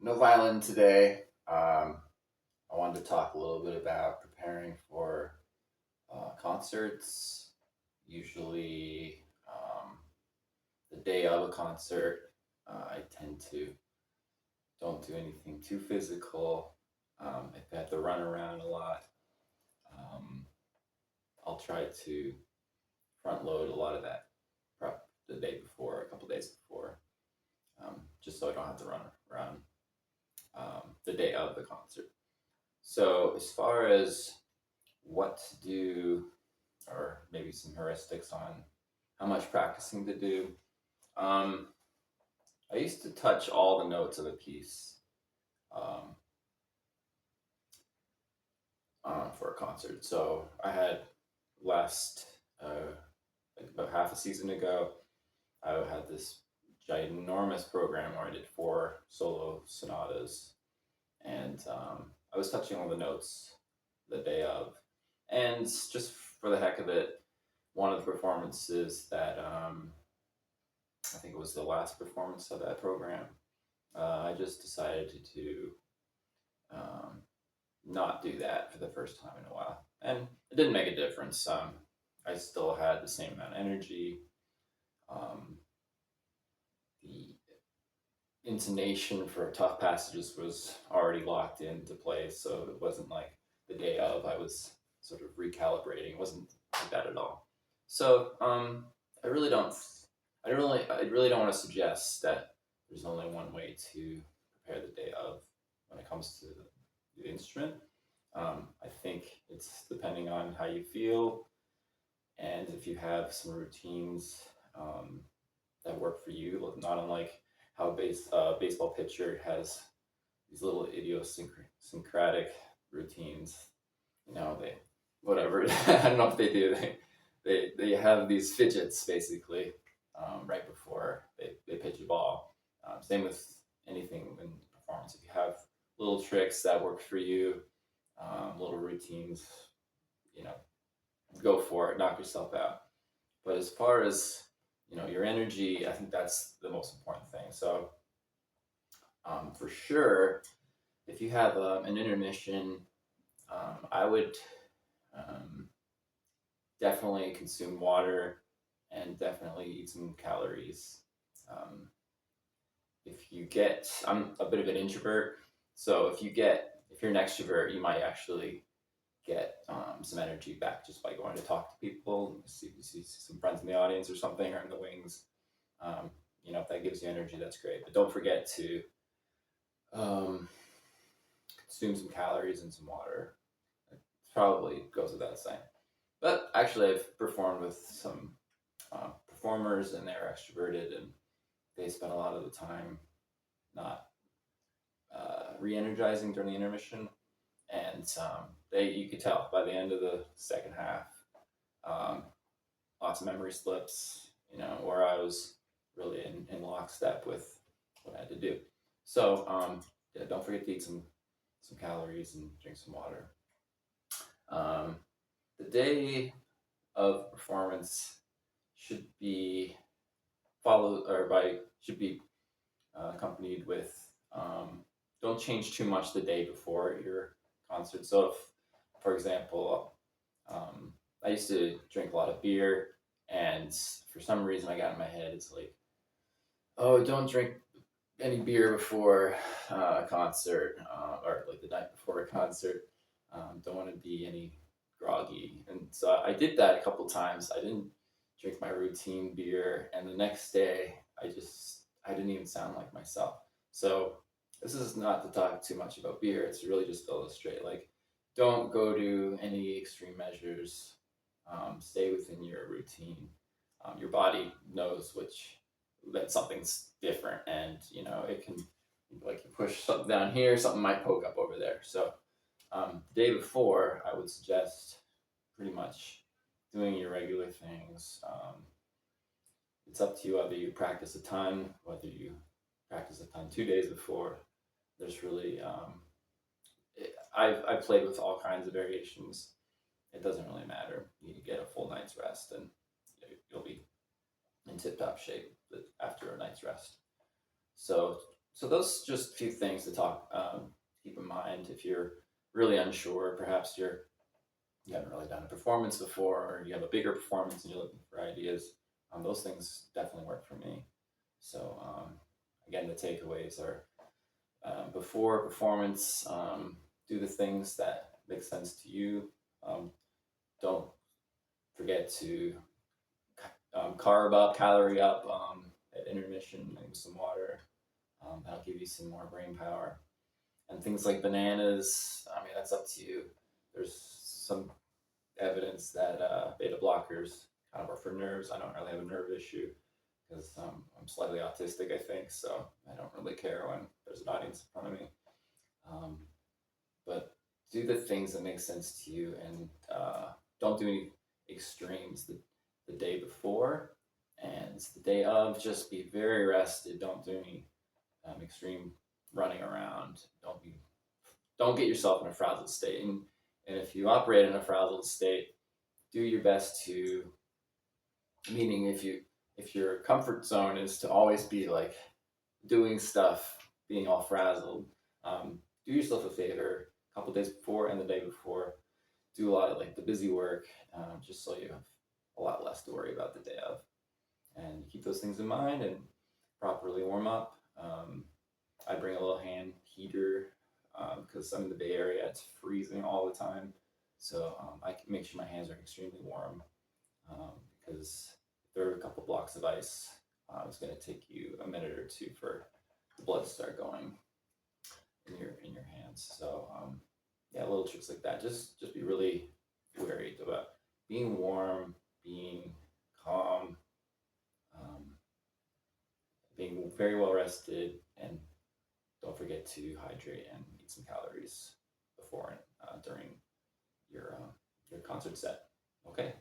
No violin today. I wanted to talk a little bit about preparing for concerts. Usually, the day of a concert, I tend to don't do anything too physical. If I have to run around a lot, um, I'll try to front load a lot of that prep the day before, a couple days before, just so I don't have to run around the day of the concert. So, as far as what to do, or maybe some heuristics on how much practicing to do, um, I used to touch all the notes of a piece um, for a concert. So, I had last, like about half a season ago, I had this ginormous program where I did 4 solo sonatas, and I was touching all the notes the day of. And just for the heck of it, one of the performances that I think it was the last performance of that program, I just decided to um, not do that for the first time in a while. And it didn't make a difference. I still had the same amount of energy. Um, the intonation for tough passages was already locked into place, so it wasn't like the day of I was sort of recalibrating. It wasn't like that at all. So I really don't. I really don't want to suggest that there's only one way to prepare the day of when it comes to the instrument. I think it's depending on how you feel and if you have some routines that work for you, not unlike how baseball pitcher has these little idiosyncratic routines. You know, they whatever. I don't know if they do. They have these fidgets basically right before they pitch a ball. Same with anything in performance. If you have little tricks that work for you, little routines, you know, go for it. Knock yourself out. But as far as your energy, I think that's the most important thing. So for sure, if you have an intermission, I would um, definitely consume water and definitely eat some calories. Um, if you get, I'm a bit of an introvert, so if you're an extrovert, you might actually get some energy back just by going to talk to people, see some friends in the audience or something, or in the wings. Um, if that gives you energy, that's great. But don't forget to um, consume some calories and some water. It probably goes without saying. But actually, I've performed with some performers, and they're extroverted, and they spend a lot of the time not re-energizing during the intermission, and you could tell by the end of the second half, um, lots of memory slips. Where I was really in lockstep with what I had to do. So yeah, don't forget to eat some calories and drink some water. Um, the day of performance should be followed or by should be accompanied with don't change too much the day before your concert. So if, for example, I used to drink a lot of beer, and for some reason I got in my head it's like, oh, don't drink any beer before a concert, or like the night before a concert. Don't want to be any groggy, and so I did that a couple times. I didn't drink my routine beer, and the next day I didn't even sound like myself. So this is not to talk too much about beer. It's really just to illustrate, like, don't go to any extreme measures. Stay within your routine. Your body knows that something's different, and it can, like, you push something down here, something might poke up over there. So the day before, I would suggest pretty much doing your regular things. It's up to you whether you practice a ton, whether you practice a ton 2 days before. There's really I've played with all kinds of variations. It doesn't really matter. You get a full night's rest, and you'll be in tip-top shape after a night's rest. So So those just a few things to keep in mind if you're really unsure. Perhaps you haven't really done a performance before, or you have a bigger performance and you're looking for ideas. Those things definitely work for me. So again, the takeaways are before performance, do the things that make sense to you. Don't forget to carb up, calorie up at intermission, maybe some water. That'll give you some more brain power. And things like bananas, I mean, that's up to you. There's some evidence that beta blockers kind of are for nerves. I don't really have a nerve issue because I'm slightly autistic, I think, so I don't really care when there's an audience in front of me. But do the things that make sense to you, and don't do any extremes the day before and the day of. Just be very rested. Don't do any extreme running around. Don't get yourself in a frazzled state. And if you operate in a frazzled state, do your best to, meaning if your comfort zone is to always be like doing stuff, being all frazzled, do yourself a favor. A couple days before and the day before, do a lot of like the busy work, just so you have a lot less to worry about the day of. And keep those things in mind and properly warm up. I bring a little hand heater because I'm in the Bay Area. It's freezing all the time, so I can make sure my hands are extremely warm because if there are a couple blocks of ice, it's going to take you a minute or two for the blood to start going in your hands. So yeah, little tricks like that. Just be really worried about being warm, being calm, being very well rested, and don't forget to hydrate and eat some calories before and during your concert set. Okay.